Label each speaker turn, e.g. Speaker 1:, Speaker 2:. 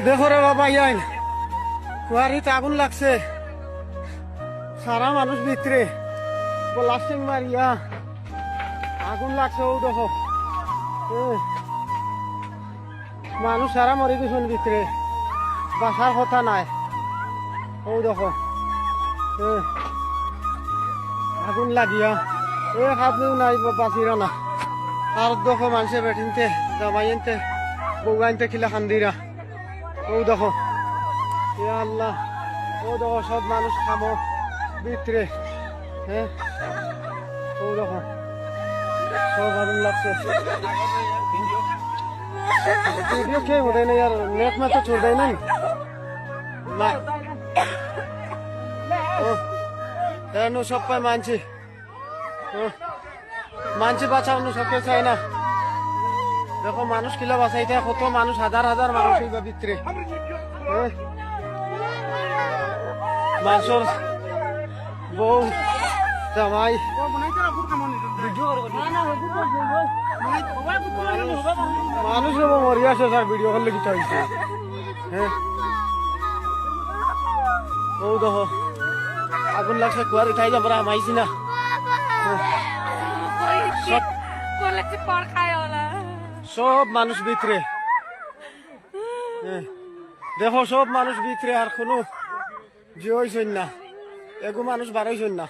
Speaker 1: দেখো রে বাবা ইয়াই কুয়ারিতে আগুন লাগছে, সারা মানুষ ভিতরে ব্লাস্টিং মারিয়া আগুন লাগছে। ও দেখো মানুষ সারা মরে গেছেন ভিতরে, বাসার কথা নাই। ও দেখো আগুন লাগিয়া হাতও নাই বাঁচিরা না। আর দেখো মানুষের বেটিনতে জামাইনতে বউগাইনতে খিলা খান্দিরা। ও দেখো ইয়া আল্লাহ, ও দেখো সব মানুষ খামো ভিতরে। ও দেখো সব আগুন লাগছে। ভিডিও কে हो रहे यार, नेट में तो छोड़ देना না। সব পায় মানছি, মানছি বাঁচানো সবকে চাই না। দেখো মানুষ কিলা বাঁচাইতে, কত মানুষ, হাজার হাজার মানুষ হইবা ভিতরে। মানুষের বউ জামাই মানুষ মরি আছে স্যার, ভিডিও করলে কিছু হয়েছে। ও দেখো আগুন লাগছে, কুয়ারি খাই আমরা মাইছি না। সব মানুষ ভিতরে, দেখো সব মানুষ ভিতরে, আর কোনো যে হইছেন না, এগো মানুষ বাড়াইছেন না।